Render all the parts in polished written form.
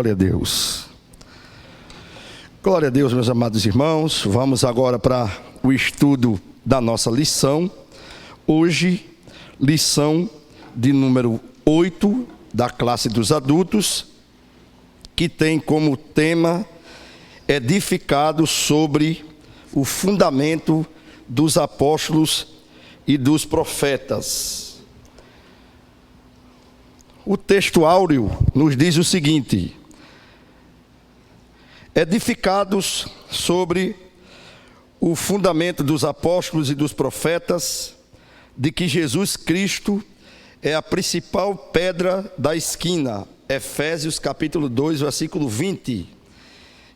Glória a Deus. Glória a Deus, meus amados irmãos. Vamos agora para o estudo da nossa lição. Hoje, lição de número 8 da classe dos adultos, que tem como tema edificado sobre o fundamento dos apóstolos e dos profetas. O texto áureo nos diz o seguinte: edificados sobre o fundamento dos apóstolos e dos profetas, de que Jesus Cristo é a principal pedra da esquina. Efésios capítulo 2, versículo 20.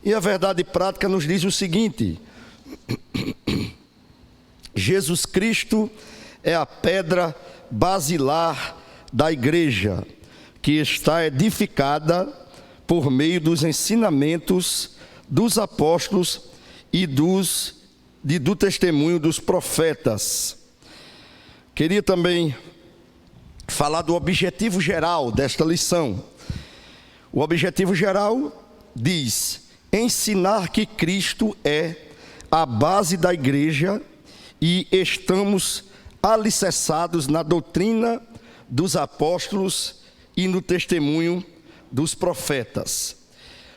E a verdade prática nos diz o seguinte: Jesus Cristo é a pedra basilar da igreja, que está edificada por meio dos ensinamentos dos apóstolos e do testemunho dos profetas. Queria também falar do objetivo geral desta lição. O objetivo geral diz: ensinar que Cristo é a base da igreja e estamos alicerçados na doutrina dos apóstolos e no testemunho dos profetas.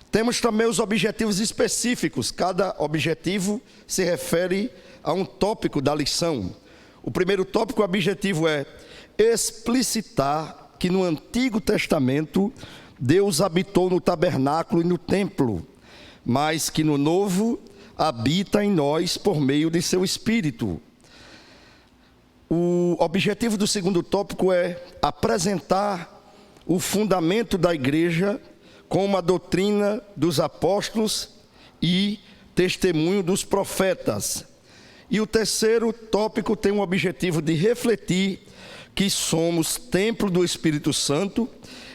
Temos também os objetivos específicos. Cada objetivo se refere a um tópico da lição. O primeiro tópico, o objetivo é explicitar que no Antigo Testamento Deus habitou no tabernáculo e no templo, mas que no Novo habita em nós por meio de seu Espírito. O objetivo do segundo tópico é apresentar o fundamento da igreja como a doutrina dos apóstolos e testemunho dos profetas. E o terceiro tópico tem o objetivo de refletir que somos templo do Espírito Santo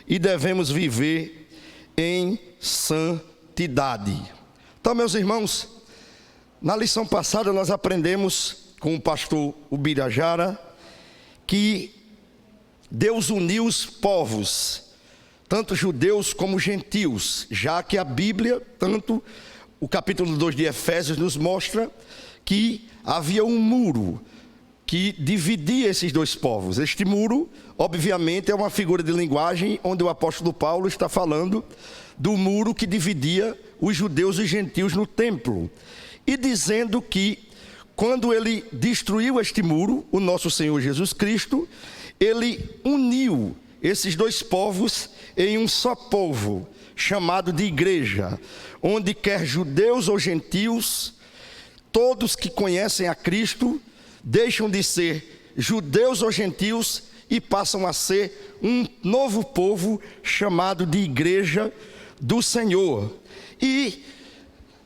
e devemos viver em santidade. Então, meus irmãos, na lição passada nós aprendemos com o pastor Ubirajara que Deus uniu os povos, tanto judeus como gentios, já que a Bíblia, tanto o capítulo 2 de Efésios, nos mostra que havia um muro que dividia esses dois povos. Este muro, obviamente, é uma figura de linguagem onde o apóstolo Paulo está falando do muro que dividia os judeus e os gentios no templo, e dizendo que quando ele destruiu este muro, o nosso Senhor Jesus Cristo, ele uniu esses dois povos em um só povo, chamado de igreja, onde quer judeus ou gentios, todos que conhecem a Cristo, deixam de ser judeus ou gentios e passam a ser um novo povo chamado de igreja do Senhor. E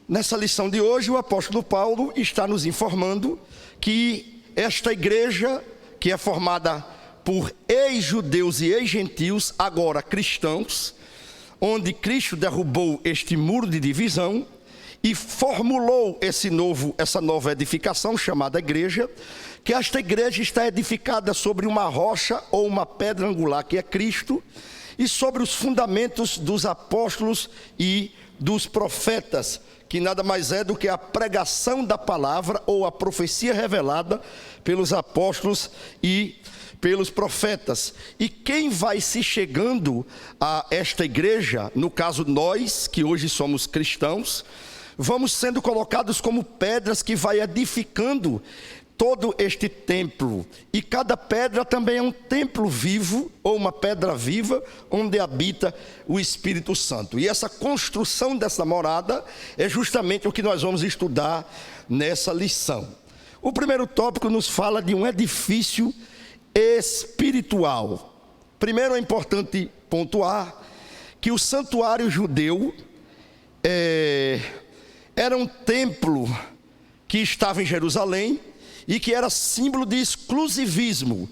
nessa lição de hoje, o apóstolo Paulo está nos informando que esta igreja, que é formada por ex-judeus e ex-gentios, agora cristãos, onde Cristo derrubou este muro de divisão e formulou essa nova edificação chamada igreja, que esta igreja está edificada sobre uma rocha ou uma pedra angular, que é Cristo, e sobre os fundamentos dos apóstolos e dos profetas, que nada mais é do que a pregação da palavra ou a profecia revelada pelos apóstolos e pelos profetas. E quem vai se chegando a esta igreja, no caso nós, que hoje somos cristãos, vamos sendo colocados como pedras que vai edificando todo este templo. E cada pedra também é um templo vivo, ou uma pedra viva, onde habita o Espírito Santo. E essa construção dessa morada é justamente o que nós vamos estudar nessa lição. O primeiro tópico nos fala de um edifício espiritual. Primeiro é importante pontuar que o santuário judeu era um templo que estava em Jerusalém e que era símbolo de exclusivismo.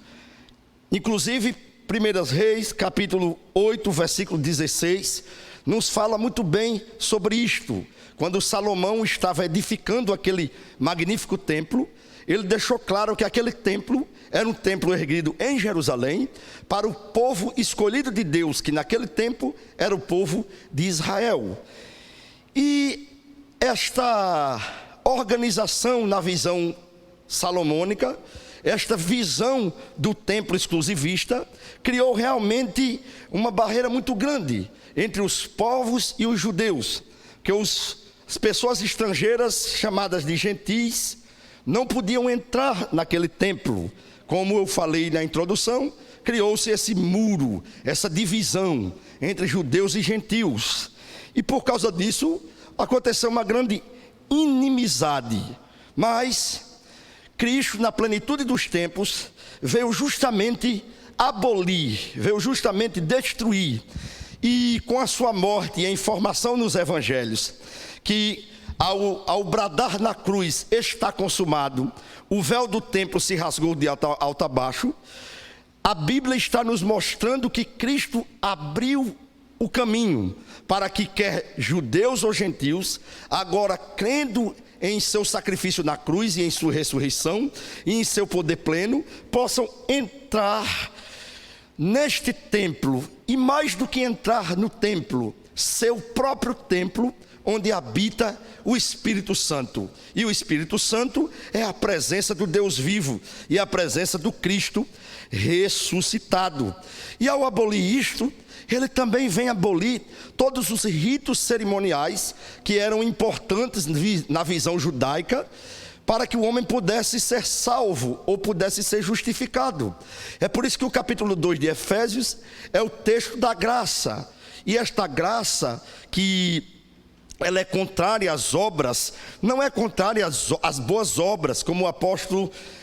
Inclusive, 1 Reis, capítulo 8, versículo 16, nos fala muito bem sobre isto. Quando Salomão estava edificando aquele magnífico templo, ele deixou claro que aquele templo era um templo erguido em Jerusalém para o povo escolhido de Deus, que naquele tempo era o povo de Israel. E esta organização na visão salomônica, esta visão do templo exclusivista, criou realmente uma barreira muito grande entre os povos e os judeus, que as pessoas estrangeiras, chamadas de gentis, não podiam entrar naquele templo. Como eu falei na introdução, criou-se esse muro, essa divisão entre judeus e gentios. E por causa disso, aconteceu uma grande inimizade. Mas Cristo, na plenitude dos tempos, veio justamente abolir, veio justamente destruir. E com a sua morte e a informação nos evangelhos, que ao bradar na cruz, está consumado, o véu do templo se rasgou de alto a baixo, a Bíblia está nos mostrando que Cristo abriu o caminho para que quer judeus ou gentios, agora crendo em seu sacrifício na cruz e em sua ressurreição e em seu poder pleno, possam entrar neste templo, e mais do que entrar no templo, seu próprio templo, onde habita o Espírito Santo. E o Espírito Santo é a presença do Deus vivo e a presença do Cristo ressuscitado. E ao abolir isto, ele também vem abolir todos os ritos cerimoniais que eram importantes na visão judaica, para que o homem pudesse ser salvo ou pudesse ser justificado. É por isso que o capítulo 2 de Efésios é o texto da graça. E esta graça, que ela é contrária às obras, não é contrária às boas obras, como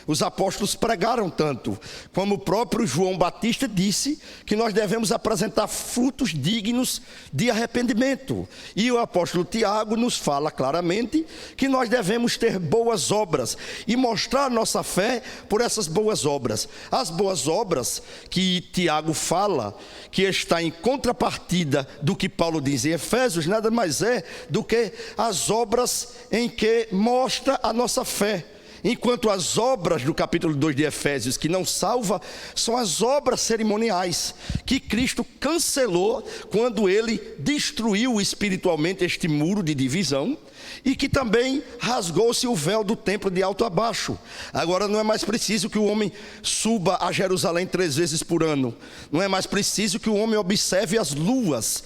os apóstolos pregaram tanto, como o próprio João Batista disse, que nós devemos apresentar frutos dignos de arrependimento. E o apóstolo Tiago nos fala claramente que nós devemos ter boas obras e mostrar nossa fé por essas boas obras. As boas obras que Tiago fala, que está em contrapartida do que Paulo diz em Efésios, nada mais é do que as obras em que mostra a nossa fé. Enquanto as obras do capítulo 2 de Efésios, que não salva, são as obras cerimoniais que Cristo cancelou quando ele destruiu espiritualmente este muro de divisão, e que também rasgou-se o véu do templo de alto a baixo. Agora não é mais preciso que o homem suba a Jerusalém 3 vezes por ano. Não é mais preciso que o homem observe as luas,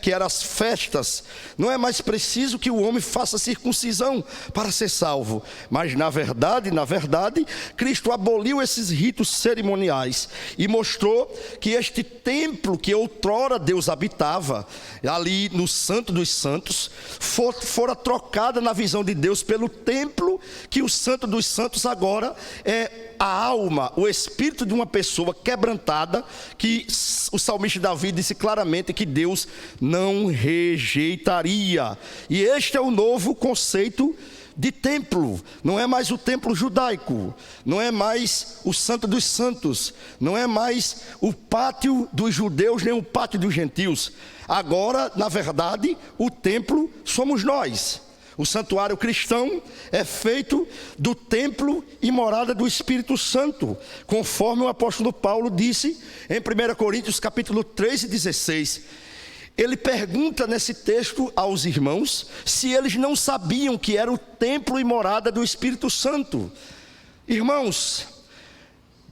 que eram as festas. Não é mais preciso que o homem faça circuncisão para ser salvo. Mas na verdade, Cristo aboliu esses ritos cerimoniais e mostrou que este templo que outrora Deus habitava, ali no Santo dos Santos, fora trocada na visão de Deus pelo templo, que o Santo dos Santos agora é a alma, o espírito de uma pessoa quebrantada, que o salmista Davi disse claramente que Deus não rejeitaria. E este é o novo conceito de templo. Não é mais o templo judaico, não é mais o Santo dos Santos, não é mais o pátio dos judeus nem o pátio dos gentios. Agora, na verdade, o templo somos nós. O santuário cristão é feito do templo e morada do Espírito Santo, conforme o apóstolo Paulo disse em 1 Coríntios capítulo 3 e 16. Ele pergunta nesse texto aos irmãos se eles não sabiam que era o templo e morada do Espírito Santo. Irmãos,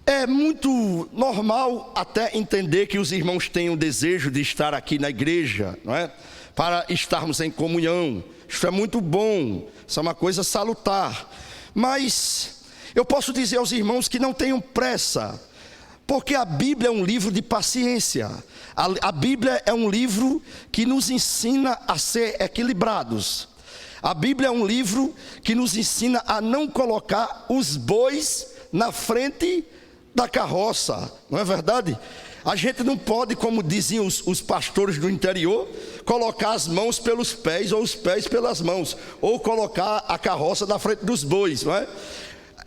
é muito normal até entender que os irmãos tenham desejo de estar aqui na igreja, não é? Para estarmos em comunhão. Isso é muito bom, isso é uma coisa salutar. Mas eu posso dizer aos irmãos que não tenham pressa, porque a Bíblia é um livro de paciência. A Bíblia é um livro que nos ensina a ser equilibrados. A Bíblia é um livro que nos ensina a não colocar os bois na frente da carroça, não é verdade? A gente não pode, como diziam os pastores do interior, colocar as mãos pelos pés ou os pés pelas mãos, ou colocar a carroça na frente dos bois, não é?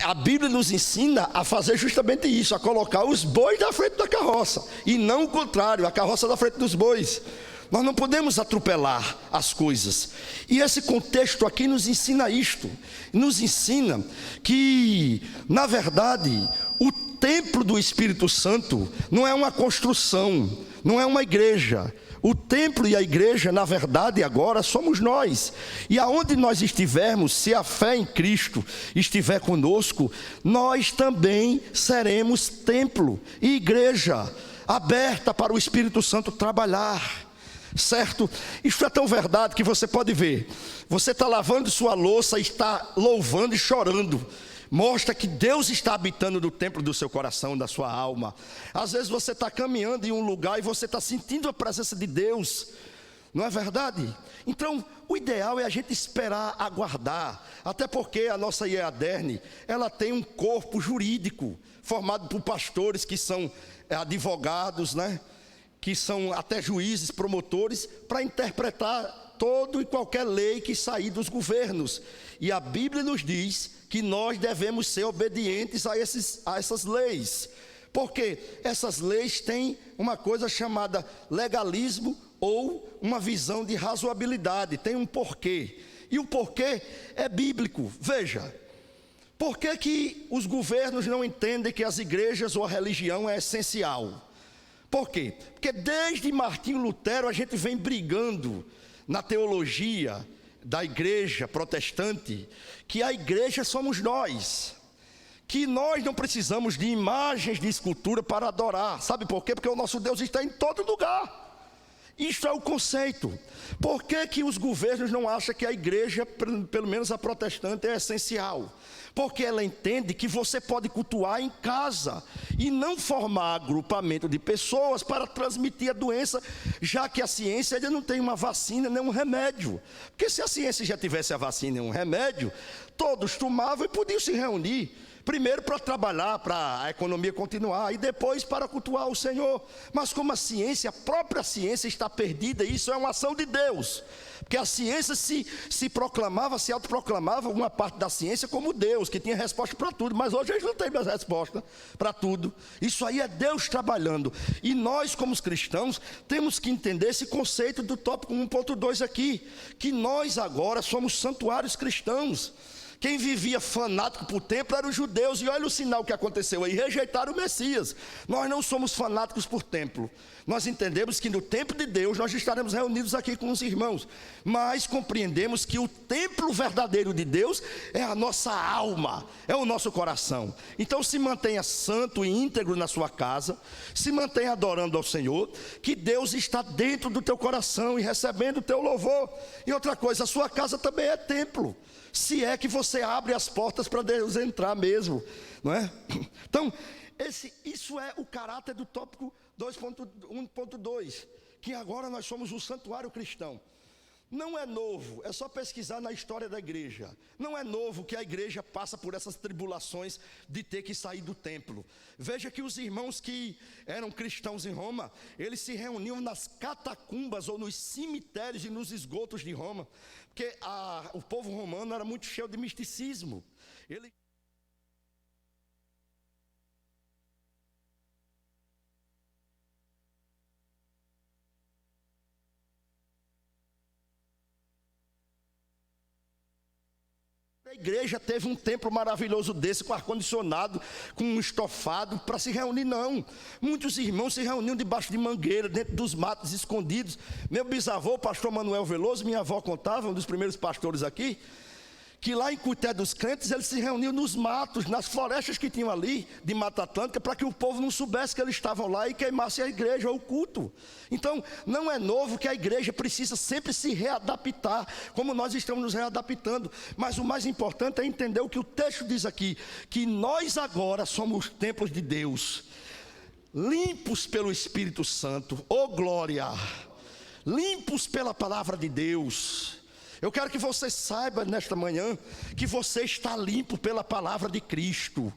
A Bíblia nos ensina a fazer justamente isso, a colocar os bois na frente da carroça, e não o contrário, a carroça na frente dos bois. Nós não podemos atropelar as coisas. E esse contexto aqui nos ensina isto. Nos ensina que, na verdade, o templo do Espírito Santo não é uma construção, não é uma igreja. O templo e a igreja, na verdade, agora somos nós. E aonde nós estivermos, se a fé em Cristo estiver conosco, nós também seremos templo e igreja aberta para o Espírito Santo trabalhar. Certo? Isso é tão verdade que você pode ver. Você está lavando sua louça e está louvando e chorando. Mostra que Deus está habitando no templo do seu coração, da sua alma. Às vezes você está caminhando em um lugar e você está sentindo a presença de Deus. Não é verdade? Então, o ideal é a gente esperar, aguardar. Até porque a nossa IEADERN, ela tem um corpo jurídico, formado por pastores que são advogados, né? Que são até juízes, promotores, para interpretar todo e qualquer lei que sair dos governos. E a Bíblia nos diz que nós devemos ser obedientes a essas leis. Porque essas leis têm uma coisa chamada legalismo ou uma visão de razoabilidade, tem um porquê. E o porquê é bíblico. Veja, por que os governos não entendem que as igrejas ou a religião é essencial? Por quê? Porque desde Martinho Lutero a gente vem brigando na teologia da igreja protestante, que a igreja somos nós, que nós não precisamos de imagens de escultura para adorar. Sabe por quê? Porque o nosso Deus está em todo lugar. Isso é o conceito. Por que os governos não acham que a igreja, pelo menos a protestante, é essencial? Porque ela entende que você pode cultuar em casa e não formar agrupamento de pessoas para transmitir a doença, já que a ciência ainda não tem uma vacina nem um remédio. Porque se a ciência já tivesse a vacina e um remédio, todos tomavam e podiam se reunir. Primeiro para trabalhar, para a economia continuar, e depois para cultuar o Senhor. Mas como a ciência, a própria ciência está perdida, isso é uma ação de Deus. Porque a ciência se autoproclamava uma parte da ciência como Deus, que tinha resposta para tudo. Mas hoje a gente não tem mais resposta para tudo. Isso aí é Deus trabalhando. E nós, como os cristãos, temos que entender esse conceito do tópico 1.2 aqui. Que nós agora somos santuários cristãos. Quem vivia fanático por templo eram os judeus, e olha o sinal que aconteceu aí, rejeitaram o Messias. Nós não somos fanáticos por templo, nós entendemos que no templo de Deus nós estaremos reunidos aqui com os irmãos, mas compreendemos que o templo verdadeiro de Deus é a nossa alma, é o nosso coração. Então se mantenha santo e íntegro na sua casa, se mantenha adorando ao Senhor, que Deus está dentro do teu coração e recebendo o teu louvor. E outra coisa, a sua casa também é templo, se é que você abre as portas para Deus entrar mesmo, não é? Então, isso é o caráter do tópico 1.2, que agora nós somos um santuário cristão. Não é novo, é só pesquisar na história da igreja. Não é novo que a igreja passa por essas tribulações de ter que sair do templo. Veja que os irmãos que eram cristãos em Roma, eles se reuniam nas catacumbas ou nos cemitérios e nos esgotos de Roma, porque o povo romano era muito cheio de misticismo. A igreja teve um templo maravilhoso desse, com ar-condicionado, com um estofado, para se reunir, não. Muitos irmãos se reuniam debaixo de mangueira, dentro dos matos escondidos. Meu bisavô, o pastor Manuel Veloso, minha avó contava, um dos primeiros pastores aqui, que lá em Cuité dos Crentes, eles se reuniam nos matos, nas florestas que tinham ali, de Mata Atlântica, para que o povo não soubesse que eles estavam lá e queimasse a igreja, ou o culto. Então, não é novo que a igreja precisa sempre se readaptar, como nós estamos nos readaptando. Mas o mais importante é entender o que o texto diz aqui, que nós agora somos templos de Deus, limpos pelo Espírito Santo, oh glória, limpos pela palavra de Deus. Eu quero que você saiba nesta manhã que você está limpo pela palavra de Cristo,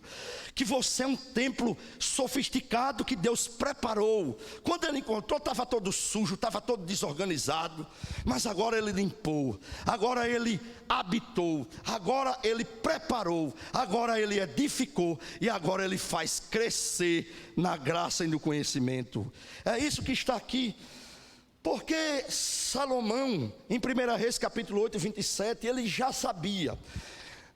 que você é um templo sofisticado que Deus preparou. Quando Ele encontrou, estava todo sujo, estava todo desorganizado, mas agora Ele limpou, agora Ele habitou, agora Ele preparou, agora Ele edificou e agora Ele faz crescer na graça e no conhecimento. É isso que está aqui. Porque Salomão, em 1 Reis capítulo 8, 27, ele já sabia.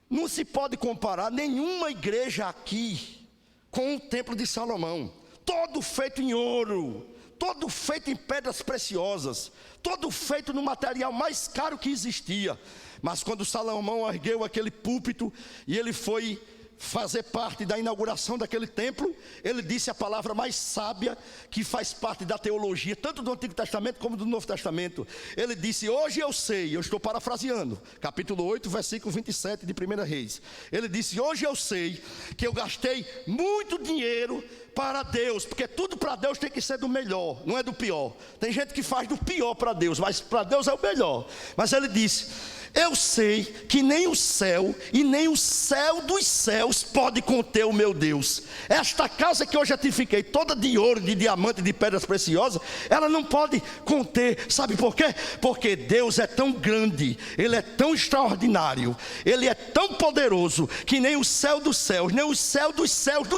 Não se pode comparar nenhuma igreja aqui com o templo de Salomão. Todo feito em ouro, todo feito em pedras preciosas, todo feito no material mais caro que existia. Mas quando Salomão ergueu aquele púlpito e ele foi fazer parte da inauguração daquele templo, ele disse a palavra mais sábia que faz parte da teologia, tanto do Antigo Testamento como do Novo Testamento. Ele disse: hoje eu sei, eu estou parafraseando, capítulo 8, versículo 27 de 1 Reis. Ele disse: hoje eu sei que eu gastei muito dinheiro para Deus, porque tudo para Deus tem que ser do melhor, não é do pior. Tem gente que faz do pior para Deus, mas para Deus é o melhor. Mas ele disse: eu sei que nem o céu e nem o céu dos céus pode conter o meu Deus. Esta casa que eu já edifiquei, toda de ouro, de diamante, de pedras preciosas, ela não pode conter. Sabe por quê? Porque Deus é tão grande, Ele é tão extraordinário, Ele é tão poderoso, que nem o céu dos céus, nem o céu dos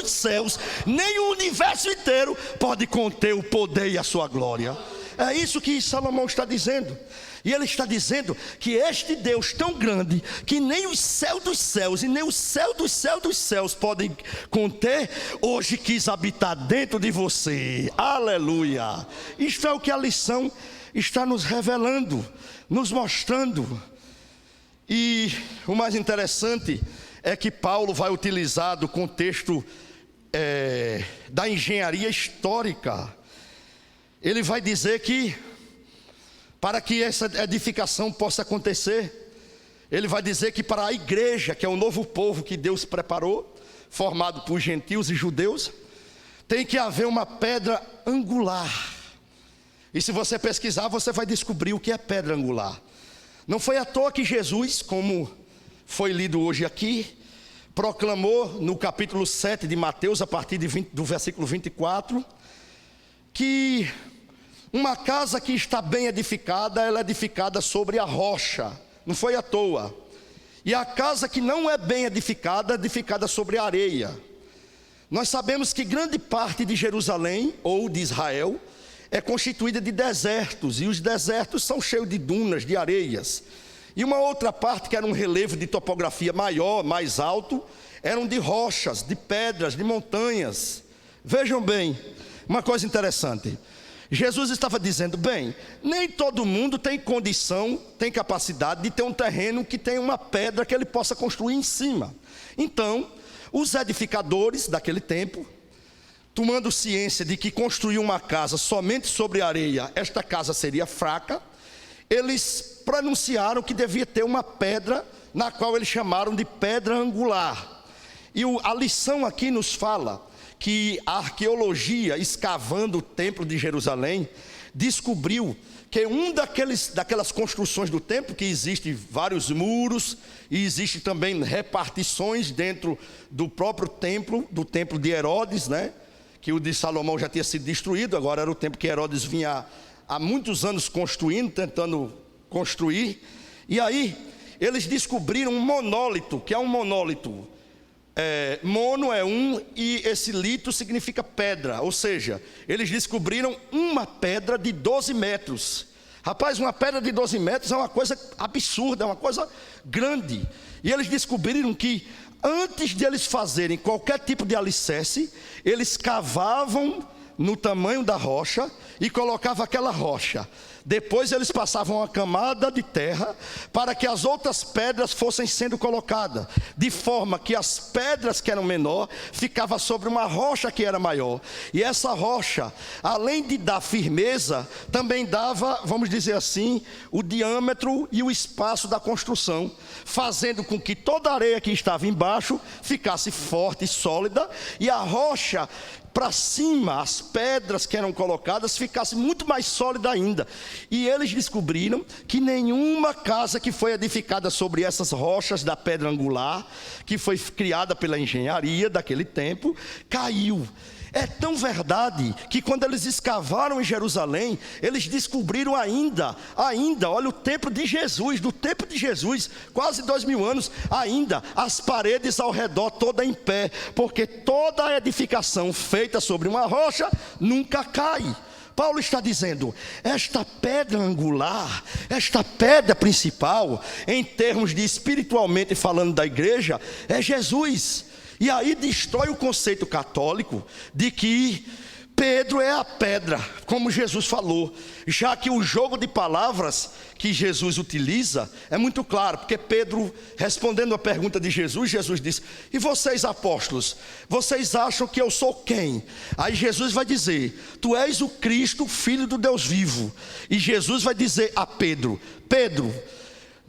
céus, nem o universo inteiro pode conter o poder e a sua glória. É isso que Salomão está dizendo. E ele está dizendo que este Deus tão grande, que nem o céu dos céus e nem o céu dos céus podem conter, hoje quis habitar dentro de você. Aleluia! Isto é o que a lição está nos revelando, nos mostrando. E o mais interessante é que Paulo vai utilizar do contexto da engenharia histórica. Ele vai dizer que para que essa edificação possa acontecer, ele vai dizer que para a igreja, que é o novo povo que Deus preparou, formado por gentios e judeus, tem que haver uma pedra angular. E se você pesquisar, você vai descobrir o que é pedra angular. Não foi à toa que Jesus, como foi lido hoje aqui, proclamou no capítulo 7 de Mateus, a partir do versículo 24, que uma casa que está bem edificada, ela é edificada sobre a rocha. Não foi à toa. E a casa que não é bem edificada, é edificada sobre a areia. Nós sabemos que grande parte de Jerusalém, ou de Israel, é constituída de desertos. E os desertos são cheios de dunas, de areias. E uma outra parte, que era um relevo de topografia maior, mais alto, eram de rochas, de pedras, de montanhas. Vejam bem, uma coisa interessante. Jesus estava dizendo: bem, nem todo mundo tem condição, tem capacidade de ter um terreno que tenha uma pedra que ele possa construir em cima. Então, os edificadores daquele tempo, tomando ciência de que construir uma casa somente sobre areia, esta casa seria fraca, eles pronunciaram que devia ter uma pedra, na qual eles chamaram de pedra angular. E a lição aqui nos fala que a arqueologia, escavando o templo de Jerusalém, descobriu que daquelas construções do templo, que existem vários muros, e existe também repartições dentro do próprio templo, do templo de Herodes, né? Que o de Salomão já tinha sido destruído, agora era o templo que Herodes vinha há muitos anos construindo, tentando construir. E aí eles descobriram um monólito, que é um monólito. Mono é um e esse lito significa pedra, ou seja, eles descobriram uma pedra de 12 metros. Rapaz, uma pedra de 12 metros é uma coisa absurda, é uma coisa grande. E eles descobriram que antes de eles fazerem qualquer tipo de alicerce, eles cavavam no tamanho da rocha e colocavam aquela rocha. Depois eles passavam uma camada de terra para que as outras pedras fossem sendo colocadas, de forma que as pedras que eram menor ficavam sobre uma rocha que era maior. E essa rocha, além de dar firmeza, também dava, vamos dizer assim, o diâmetro e o espaço da construção, fazendo com que toda a areia que estava embaixo ficasse forte e sólida, e a rocha para cima, as pedras que eram colocadas ficassem muito mais sólidas ainda. E eles descobriram que nenhuma casa que foi edificada sobre essas rochas da pedra angular, que foi criada pela engenharia daquele tempo, caiu. É tão verdade que quando eles escavaram em Jerusalém, eles descobriram ainda, olha, o templo de Jesus, do templo de Jesus, quase 2000 anos, ainda as paredes ao redor toda em pé, porque toda a edificação feita sobre uma rocha nunca cai. Paulo está dizendo, esta pedra angular, esta pedra principal, em termos de espiritualmente falando da igreja, é Jesus. E aí destrói o conceito católico de que Pedro é a pedra, como Jesus falou, já que o jogo de palavras que Jesus utiliza é muito claro, porque Pedro, respondendo a pergunta de Jesus, Jesus disse, e vocês apóstolos, vocês acham que eu sou quem? Aí Jesus vai dizer, tu és o Cristo, filho do Deus vivo. E Jesus vai dizer a Pedro, Pedro,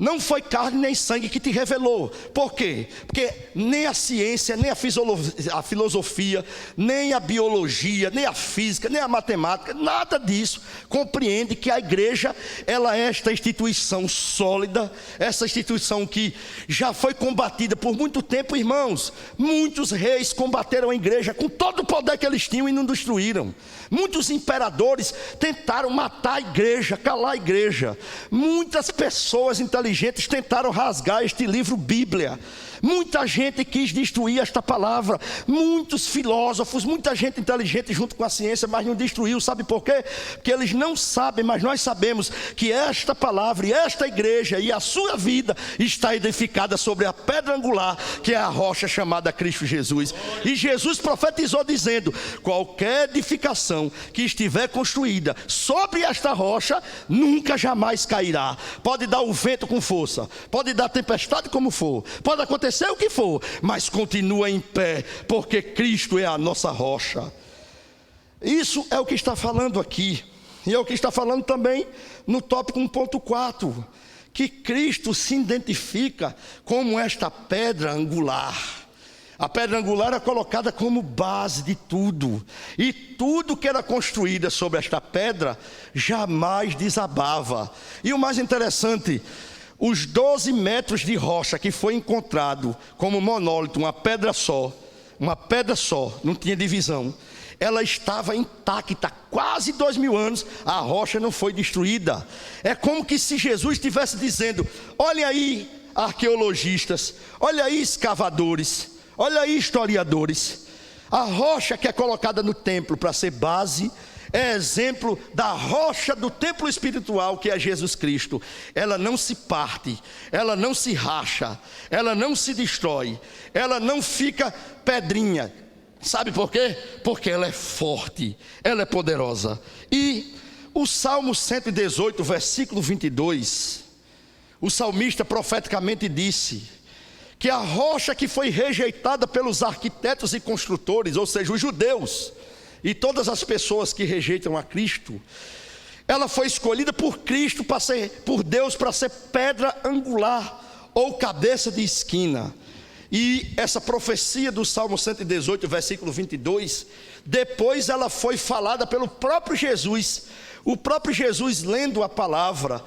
não foi carne nem sangue que te revelou. Por quê? Porque nem a ciência, nem a filosofia, nem a biologia, nem a física, nem a matemática, nada disso compreende que a igreja, ela é esta instituição sólida, essa instituição que já foi combatida por muito tempo, irmãos. Muitos reis combateram a igreja com todo o poder que eles tinham e não destruíram. Muitos imperadores tentaram matar a igreja, calar a igreja. Muitas pessoas inteligentes tentaram rasgar este livro Bíblia. Muita gente quis destruir esta palavra. Muitos filósofos, muita gente inteligente junto com a ciência, mas não destruiu. Sabe por quê? Porque eles não sabem, mas nós sabemos que esta palavra e esta igreja e a sua vida está edificada sobre a pedra angular, que é a rocha chamada Cristo Jesus. E Jesus profetizou dizendo, qualquer edificação que estiver construída sobre esta rocha, nunca jamais cairá. Pode dar o vento com força, pode dar tempestade como for, pode acontecer o que for, mas continua em pé, porque Cristo é a nossa rocha. Isso é o que está falando aqui, e é o que está falando também no tópico 1.4, que Cristo se identifica como esta pedra angular. A pedra angular é colocada como base de tudo, e tudo que era construído sobre esta pedra jamais desabava. E o mais interessante, os 12 metros de rocha que foi encontrado como monólito, uma pedra só, não tinha divisão, ela estava intacta, quase 2000 anos, a rocha não foi destruída. É como que se Jesus estivesse dizendo, olha aí arqueologistas, olha aí escavadores, olha aí historiadores, a rocha que é colocada no templo para ser base, é exemplo da rocha do templo espiritual que é Jesus Cristo. Ela não se parte, ela não se racha, ela não se destrói, ela não fica pedrinha. Sabe por quê? Porque ela é forte, ela é poderosa. E o Salmo 118, versículo 22, o salmista profeticamente disse que a rocha que foi rejeitada pelos arquitetos e construtores, ou seja, os judeus, e todas as pessoas que rejeitam a Cristo, ela foi escolhida por Cristo, por Deus, para ser pedra angular, ou cabeça de esquina. E essa profecia do Salmo 118, versículo 22, depois ela foi falada pelo próprio Jesus. O próprio Jesus, lendo a palavra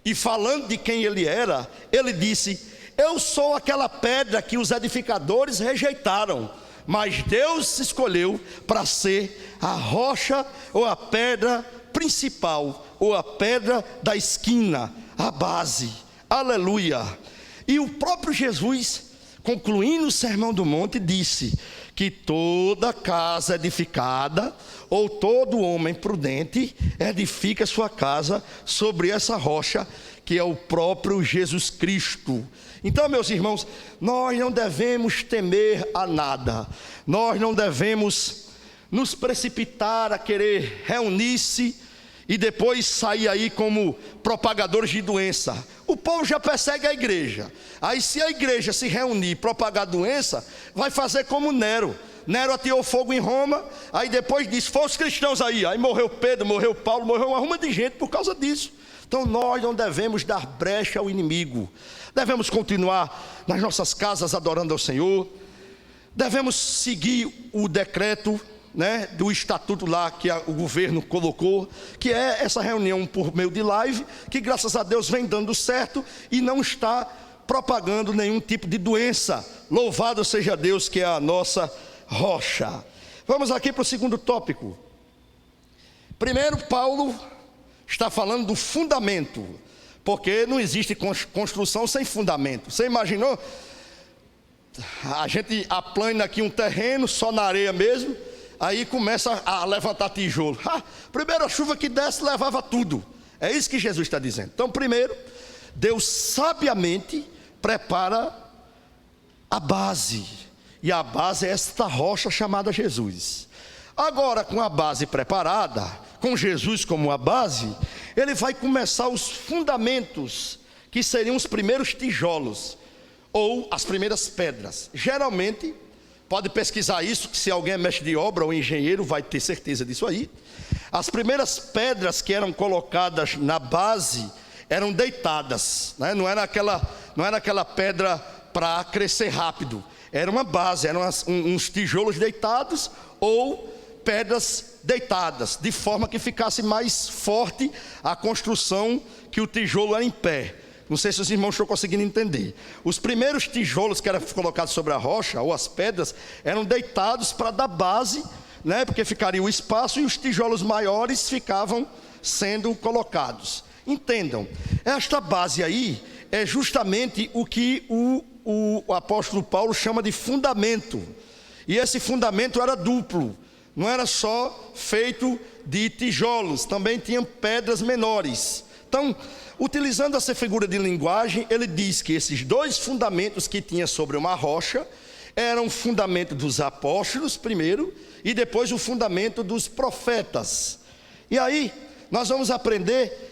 e falando de quem ele era, ele disse, eu sou aquela pedra que os edificadores rejeitaram, mas Deus escolheu para ser a rocha ou a pedra principal, ou a pedra da esquina, a base. Aleluia. E o próprio Jesus, concluindo o Sermão do Monte, disse que toda casa edificada, ou todo homem prudente, edifica sua casa sobre essa rocha, que é o próprio Jesus Cristo. Então, meus irmãos, nós não devemos temer a nada, nós não devemos nos precipitar a querer reunir-se e depois sair aí como propagadores de doença. O povo já persegue a igreja, aí se a igreja se reunir e propagar doença, vai fazer como Nero. Nero ateou fogo em Roma, aí depois disse, foram os cristãos aí morreu Pedro, morreu Paulo, morreu uma ruma de gente por causa disso. Então nós não devemos dar brecha ao inimigo, devemos continuar nas nossas casas adorando ao Senhor, devemos seguir o decreto, do estatuto lá que o governo colocou, que é essa reunião por meio de live, que graças a Deus vem dando certo e não está propagando nenhum tipo de doença. Louvado seja Deus, que é a nossa rocha. Vamos aqui para o segundo tópico. Primeiro, Paulo está falando do fundamento, porque não existe construção sem fundamento. Você imaginou? A gente aplana aqui um terreno só na areia mesmo, aí começa a levantar tijolo. Primeira chuva que desce levava tudo. É isso que Jesus está dizendo. Então, primeiro, Deus sabiamente prepara a base. E a base é esta rocha chamada Jesus. Agora, com a base preparada, com Jesus como a base, ele vai começar os fundamentos, que seriam os primeiros tijolos, ou as primeiras pedras. Geralmente, pode pesquisar isso, que se alguém é mestre de obra ou engenheiro, vai ter certeza disso aí. As primeiras pedras que eram colocadas na base eram deitadas, né? Não era aquela pedra para crescer rápido. Era uma base, eram uns tijolos deitados ou pedras deitadas, de forma que ficasse mais forte a construção, que o tijolo era em pé. Não sei se os irmãos estão conseguindo entender. Os primeiros tijolos que eram colocados sobre a rocha, ou as pedras, eram deitados para dar base, né? Porque ficaria o espaço e os tijolos maiores ficavam sendo colocados. Entendam, esta base aí é justamente o que o apóstolo Paulo chama de fundamento. E esse fundamento era duplo, não era só feito de tijolos, também tinha pedras menores. Então, utilizando essa figura de linguagem, ele diz que esses dois fundamentos que tinha sobre uma rocha eram o fundamento dos apóstolos primeiro, e depois o fundamento dos profetas. E aí nós vamos aprender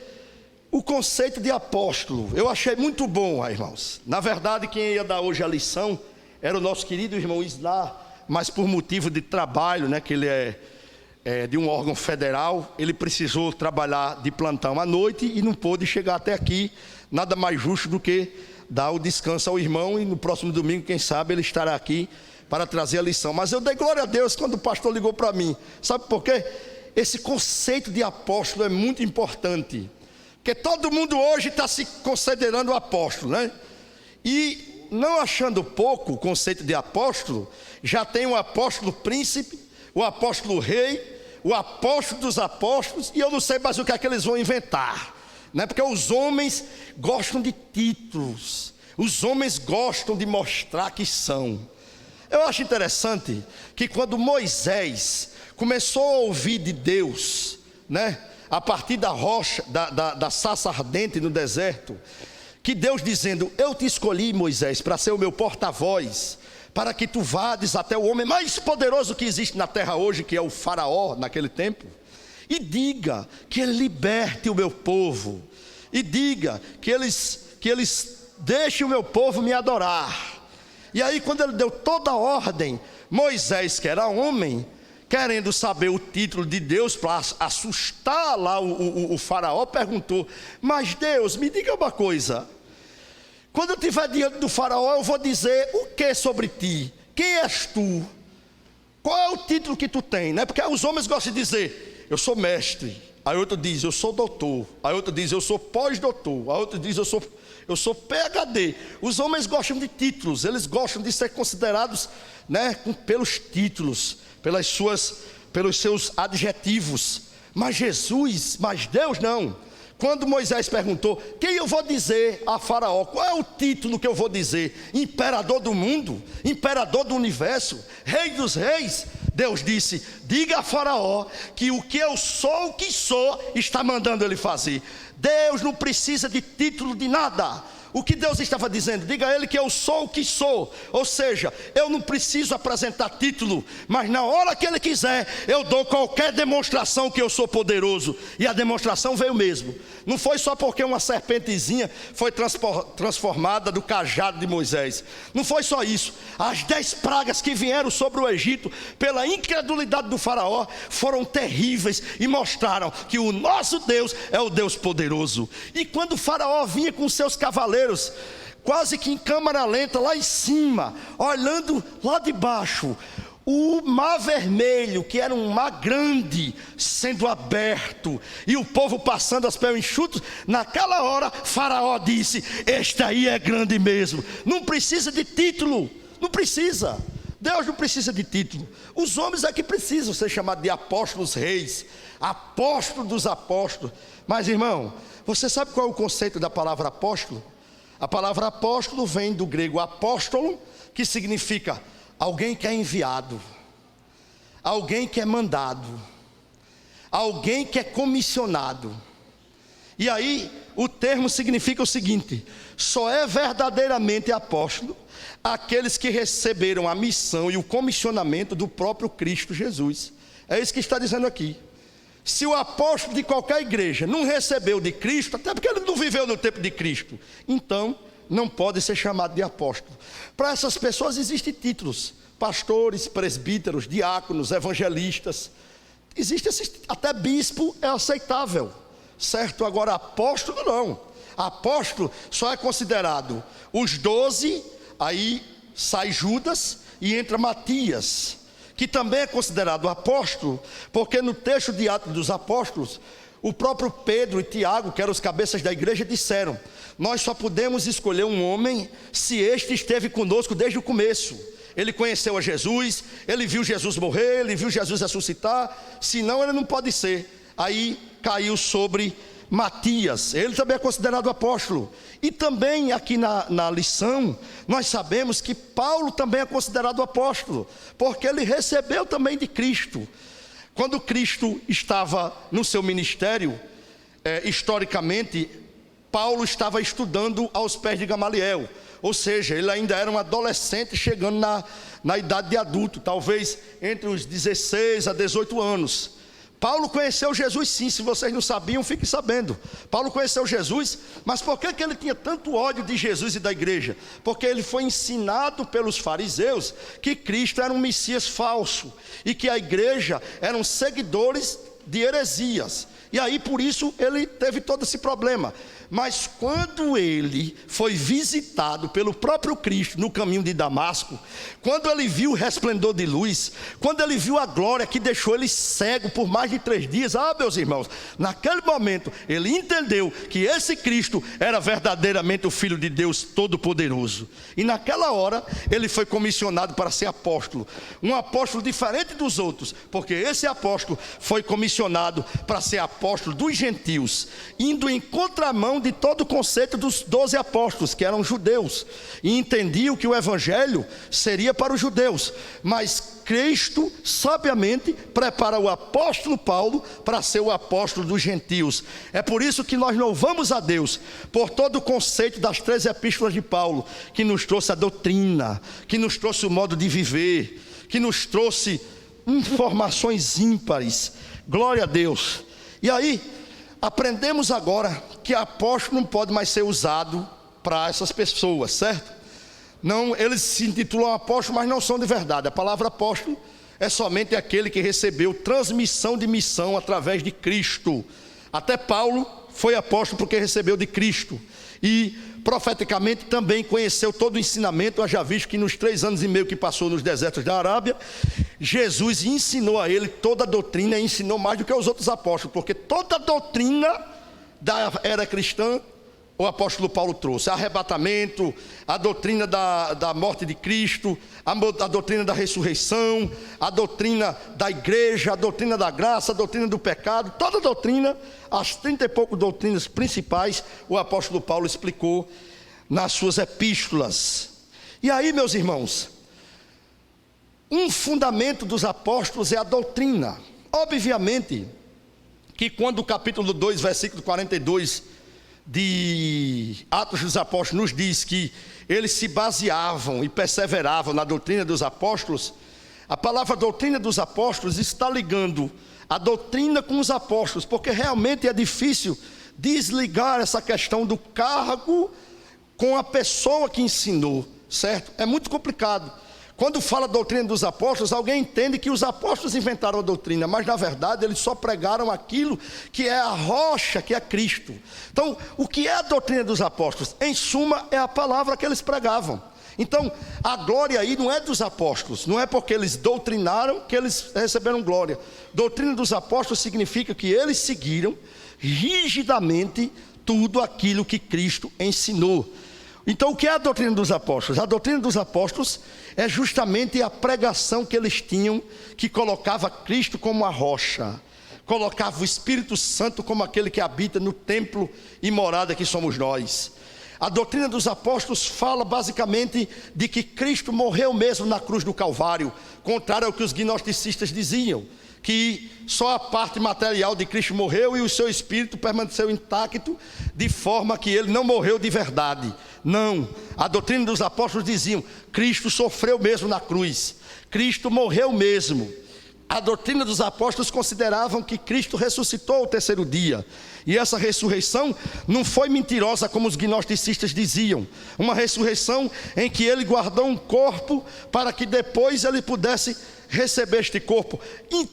o conceito de apóstolo. Eu achei muito bom, irmãos. Na verdade, quem ia dar hoje a lição era o nosso querido irmão Isla, mas por motivo de trabalho, né, que ele é de um órgão federal, ele precisou trabalhar de plantão à noite e não pôde chegar até aqui. Nada mais justo do que dar o descanso ao irmão, e no próximo domingo, quem sabe, ele estará aqui para trazer a lição. Mas eu dei glória a Deus quando o pastor ligou para mim. Sabe por quê? Esse conceito de apóstolo é muito importante, porque todo mundo hoje está se considerando apóstolo, né? E não achando pouco o conceito de apóstolo, já tem o apóstolo príncipe, o apóstolo rei, o apóstolo dos apóstolos, e eu não sei mais o que é que eles vão inventar, né? Porque os homens gostam de títulos, os homens gostam de mostrar que são. Eu acho interessante que quando Moisés começou a ouvir de Deus, né, a partir da rocha, da sarça ardente no deserto, que Deus dizendo: eu te escolhi, Moisés, para ser o meu porta-voz, para que tu vades até o homem mais poderoso que existe na terra hoje, que é o faraó naquele tempo, e diga que ele liberte o meu povo, e diga que eles deixem o meu povo me adorar. E aí, quando ele deu toda a ordem, Moisés, que era homem, querendo saber o título de Deus para assustar lá o faraó, perguntou: mas Deus, me diga uma coisa, quando eu estiver diante do faraó, eu vou dizer o que sobre ti? Quem és tu? Qual é o título que tu tem, né? Porque os homens gostam de dizer: eu sou mestre. Aí outro diz: eu sou doutor. Aí outro diz: eu sou pós-doutor. Aí outro diz: eu sou PhD. Os homens gostam de títulos, eles gostam de ser considerados, né, pelos títulos, pelos seus adjetivos. Mas Deus não. Quando Moisés perguntou: quem eu vou dizer a faraó? Qual é o título que eu vou dizer? Imperador do mundo? Imperador do universo? Rei dos reis? Deus disse: diga a faraó que o que eu sou, o que sou, está mandando ele fazer. Deus não precisa de título de nada. O que Deus estava dizendo: diga a ele que eu sou o que sou. Ou seja, eu não preciso apresentar título, mas na hora que ele quiser, eu dou qualquer demonstração que eu sou poderoso. E a demonstração veio mesmo. Não foi só porque uma serpentezinha foi transformada do cajado de Moisés. Não foi só isso. As 10 pragas que vieram sobre o Egito pela incredulidade do faraó foram terríveis e mostraram que o nosso Deus é o Deus poderoso. E quando o faraó vinha com seus cavaleiros, quase que em câmera lenta, lá em cima, olhando lá de baixo, o mar vermelho, que era um mar grande, sendo aberto, e o povo passando as pés enxutos, naquela hora Faraó disse: este aí é grande mesmo. Não precisa de título, não precisa. Deus não precisa de título. Os homens é que precisam ser chamados de apóstolos reis, apóstolo dos apóstolos. Mas irmão, você sabe qual é o conceito da palavra apóstolo? A palavra apóstolo vem do grego apóstolo, que significa alguém que é enviado, alguém que é mandado, alguém que é comissionado. E aí o termo significa o seguinte: só é verdadeiramente apóstolo aqueles que receberam a missão e o comissionamento do próprio Cristo Jesus. É isso que está dizendo aqui. Se o apóstolo de qualquer igreja não recebeu de Cristo, até porque ele não viveu no tempo de Cristo, então não pode ser chamado de apóstolo. Para essas pessoas existem títulos: pastores, presbíteros, diáconos, evangelistas. Existe até bispo é aceitável, certo? Agora apóstolo não. Apóstolo só é considerado os 12, aí sai Judas e entra Matias, que também é considerado apóstolo, porque no texto de Atos dos Apóstolos, o próprio Pedro e Tiago, que eram os cabeças da igreja, disseram: nós só podemos escolher um homem se este esteve conosco desde o começo. Ele conheceu a Jesus, ele viu Jesus morrer, ele viu Jesus ressuscitar, senão ele não pode ser. Aí caiu sobre Matias, ele também é considerado apóstolo. E também aqui na lição, nós sabemos que Paulo também é considerado apóstolo, porque ele recebeu também de Cristo. Quando Cristo estava no seu ministério, historicamente, Paulo estava estudando aos pés de Gamaliel. Ou seja, ele ainda era um adolescente chegando na idade de adulto, talvez entre os 16 a 18 anos. Paulo conheceu Jesus sim, se vocês não sabiam, fiquem sabendo. Paulo conheceu Jesus, mas por que ele tinha tanto ódio de Jesus e da igreja? Porque ele foi ensinado pelos fariseus que Cristo era um Messias falso e que a igreja eram seguidores de heresias. E aí por isso ele teve todo esse problema. Mas quando ele foi visitado pelo próprio Cristo no caminho de Damasco, quando ele viu o resplendor de luz, quando ele viu a glória que deixou ele cego por mais de 3 dias, meus irmãos, naquele momento ele entendeu que esse Cristo era verdadeiramente o Filho de Deus Todo-Poderoso. E naquela hora ele foi comissionado para ser apóstolo, um apóstolo diferente dos outros, porque esse apóstolo foi comissionado para ser apóstolo dos gentios, indo em contramão de todo o conceito dos 12 apóstolos, que eram judeus, e entendiam que o evangelho seria para os judeus, mas Cristo sabiamente prepara o apóstolo Paulo para ser o apóstolo dos gentios. É por isso que nós louvamos a Deus por todo o conceito das 3 epístolas de Paulo, que nos trouxe a doutrina, que nos trouxe o modo de viver, que nos trouxe informações ímpares. Glória a Deus. E aí aprendemos agora que apóstolo não pode mais ser usado para essas pessoas, certo? Não, eles se intitulam apóstolo, mas não são de verdade. A palavra apóstolo é somente aquele que recebeu transmissão de missão através de Cristo. Até Paulo foi apóstolo porque recebeu de Cristo. E profeticamente também conheceu todo o ensinamento. Já visto que nos 3 anos e meio que passou nos desertos da Arábia, Jesus ensinou a ele toda a doutrina, e ensinou mais do que os outros apóstolos, porque toda a doutrina da era cristã o apóstolo Paulo trouxe: arrebatamento, a doutrina da morte de Cristo, a doutrina da ressurreição, a doutrina da igreja, a doutrina da graça, a doutrina do pecado. Toda a doutrina, as 30 e poucas doutrinas principais, o apóstolo Paulo explicou nas suas epístolas. E aí, meus irmãos, um fundamento dos apóstolos é a doutrina. Obviamente que quando o capítulo 2, versículo 42 de Atos dos Apóstolos nos diz que eles se baseavam e perseveravam na doutrina dos apóstolos, a palavra doutrina dos apóstolos está ligando a doutrina com os apóstolos, porque realmente é difícil desligar essa questão do cargo com a pessoa que ensinou, certo? É muito complicado. Quando fala doutrina dos apóstolos, alguém entende que os apóstolos inventaram a doutrina, mas na verdade eles só pregaram aquilo que é a rocha, que é Cristo. Então, o que é a doutrina dos apóstolos? Em suma, é a palavra que eles pregavam. Então, a glória aí não é dos apóstolos, não é porque eles doutrinaram que eles receberam glória. Doutrina dos apóstolos significa que eles seguiram rigidamente tudo aquilo que Cristo ensinou. Então, o que é a doutrina dos apóstolos? A doutrina dos apóstolos é justamente a pregação que eles tinham, que colocava Cristo como a rocha, colocava o Espírito Santo como aquele que habita no templo e morada que somos nós. A doutrina dos apóstolos fala basicamente de que Cristo morreu mesmo na cruz do Calvário, contrário ao que os gnosticistas diziam, que só a parte material de Cristo morreu e o seu espírito permaneceu intacto, de forma que ele não morreu de verdade. Não, a doutrina dos apóstolos diziam: Cristo sofreu mesmo na cruz, Cristo morreu mesmo. A doutrina dos apóstolos consideravam que Cristo ressuscitou ao terceiro dia. E essa ressurreição não foi mentirosa como os gnosticistas diziam. Uma ressurreição em que ele guardou um corpo para que depois ele pudesse receber este corpo.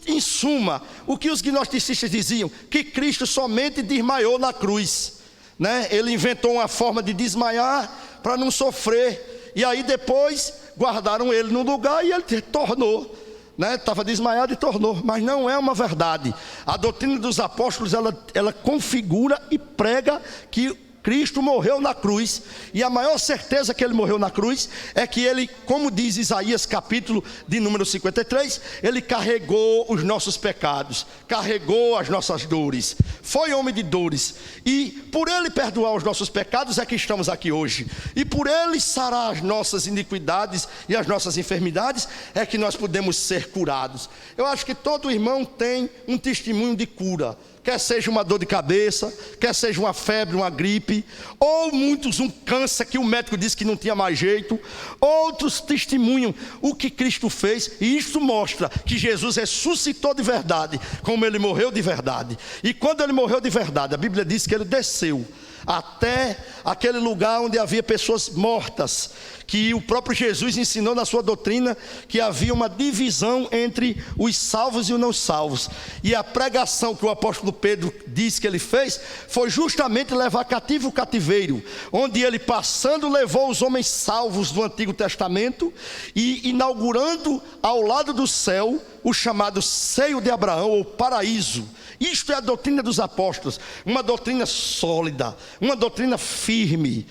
Em suma, o que os gnosticistas diziam? Que Cristo somente desmaiou na cruz, né? Ele inventou uma forma de desmaiar para não sofrer. E aí depois guardaram ele no lugar e ele tornou. Estava desmaiado e tornou, mas não é uma verdade. A doutrina dos apóstolos, ela configura e prega que Cristo morreu na cruz, e a maior certeza que ele morreu na cruz é que ele, como diz Isaías capítulo de número 53, ele carregou os nossos pecados, carregou as nossas dores, foi homem de dores, e por ele perdoar os nossos pecados é que estamos aqui hoje, e por ele sarar as nossas iniquidades e as nossas enfermidades é que nós podemos ser curados. Eu acho que todo irmão tem um testemunho de cura, quer seja uma dor de cabeça, quer seja uma febre, uma gripe, ou muitos um câncer que o médico disse que não tinha mais jeito. Outros testemunham o que Cristo fez, e isso mostra que Jesus ressuscitou de verdade, como ele morreu de verdade. E quando ele morreu de verdade, a Bíblia diz que ele desceu até aquele lugar onde havia pessoas mortas, que o próprio Jesus ensinou na sua doutrina que havia uma divisão entre os salvos e os não salvos, e a pregação que o apóstolo Pedro disse que ele fez foi justamente levar cativo o cativeiro, onde ele passando levou os homens salvos do Antigo Testamento e inaugurando ao lado do céu o chamado seio de Abraão, ou paraíso. Isto é a doutrina dos apóstolos, uma doutrina sólida, uma doutrina firme.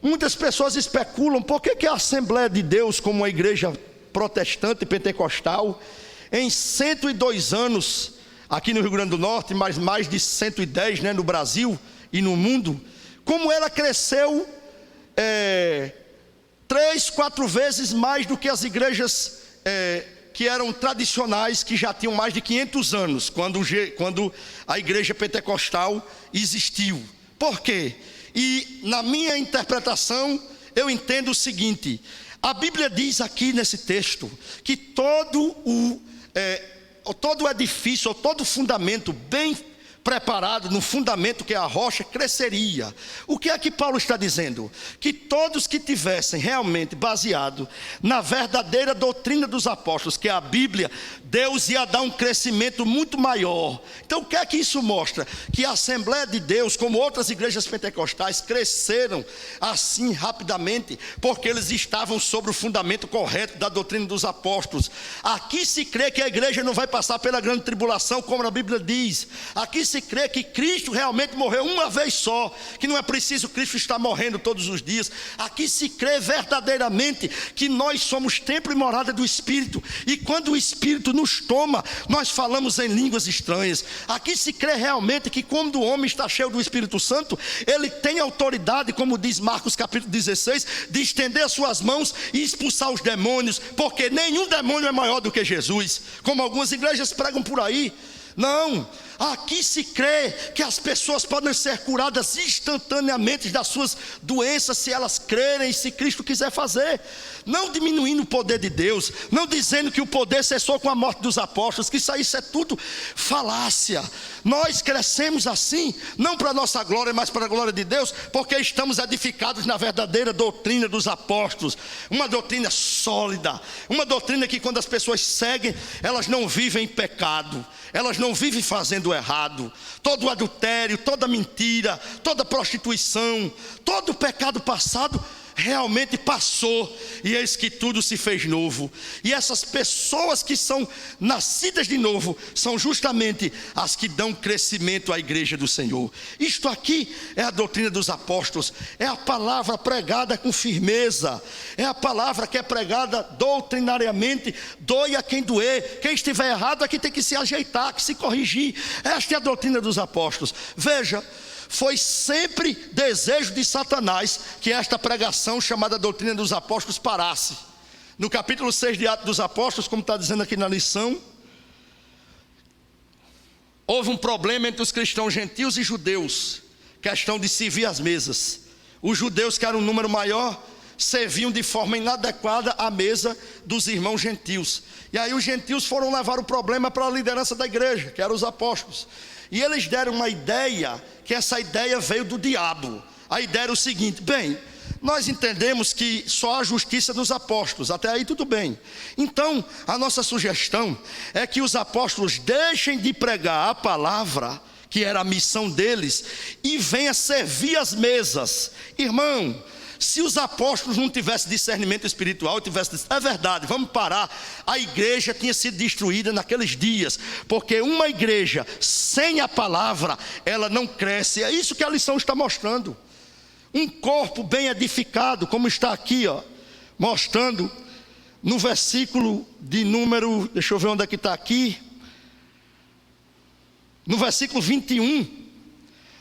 Muitas pessoas especulam por que a Assembleia de Deus, como uma igreja protestante e pentecostal, em 102 anos, aqui no Rio Grande do Norte, mas mais de 110, no Brasil e no mundo, como ela cresceu 3, 4 vezes mais do que as igrejas que eram tradicionais, que já tinham mais de 500 anos, quando a igreja pentecostal existiu. Por quê? E na minha interpretação, eu entendo o seguinte: a Bíblia diz aqui nesse texto que todo o edifício, ou todo fundamento bem preparado no fundamento que é a rocha, cresceria. O que é que Paulo está dizendo? Que todos que tivessem realmente baseado na verdadeira doutrina dos apóstolos, que é a Bíblia, Deus ia dar um crescimento muito maior. Então o que é que isso mostra? Que a Assembleia de Deus, como outras igrejas pentecostais, cresceram assim rapidamente, porque eles estavam sobre o fundamento correto da doutrina dos apóstolos. Aqui se crê que a igreja não vai passar pela grande tribulação, como a Bíblia diz. Aqui se crê que Cristo realmente morreu uma vez só, que não é preciso Cristo estar morrendo todos os dias. Aqui se crê verdadeiramente que nós somos templo e morada do Espírito, e quando o Espírito nos toma, nós falamos em línguas estranhas. Aqui se crê realmente que quando o homem está cheio do Espírito Santo, ele tem autoridade, como diz Marcos capítulo 16, de estender as suas mãos e expulsar os demônios, porque nenhum demônio é maior do que Jesus, como algumas igrejas pregam por aí. Não, aqui se crê que as pessoas podem ser curadas instantaneamente das suas doenças, se elas crerem, se Cristo quiser fazer. Não diminuindo o poder de Deus, não dizendo que o poder cessou com a morte dos apóstolos, que isso é tudo falácia. Nós crescemos assim, não para a nossa glória, mas para a glória de Deus, porque estamos edificados na verdadeira doutrina dos apóstolos, uma doutrina sólida, uma doutrina que quando as pessoas seguem, elas não vivem em pecado, elas não vivem fazendo errado. Todo adultério, toda mentira, toda prostituição, todo pecado passado realmente passou, e eis que tudo se fez novo. E essas pessoas que são nascidas de novo são justamente as que dão crescimento à igreja do Senhor. Isto aqui é a doutrina dos apóstolos, é a palavra pregada com firmeza, é a palavra que é pregada doutrinariamente, doe a quem doer. Quem estiver errado aqui tem que se ajeitar, que se corrigir. Esta é a doutrina dos apóstolos. Veja, Foi sempre desejo de Satanás que esta pregação chamada doutrina dos apóstolos parasse. No capítulo 6 de Atos dos Apóstolos, como está dizendo aqui na lição, houve um problema entre os cristãos gentios e judeus, questão de servir às mesas. Os judeus, que eram um número maior, serviam de forma inadequada à mesa dos irmãos gentios. E aí os gentios foram levar o problema para a liderança da igreja, que eram os apóstolos. E eles deram uma ideia, que essa ideia veio do diabo. A ideia era o seguinte: bem, nós entendemos que só a justiça dos apóstolos, até aí tudo bem. Então, a nossa sugestão é que os apóstolos deixem de pregar a palavra, que era a missão deles, e venha servir as mesas. Irmão, se os apóstolos não tivessem discernimento espiritual, é verdade, vamos parar, a igreja tinha sido destruída naqueles dias, porque uma igreja sem a palavra, ela não cresce. É isso que a lição está mostrando. Um corpo bem edificado, como está aqui, mostrando no versículo de número, deixa eu ver onde é que está aqui, no versículo 21,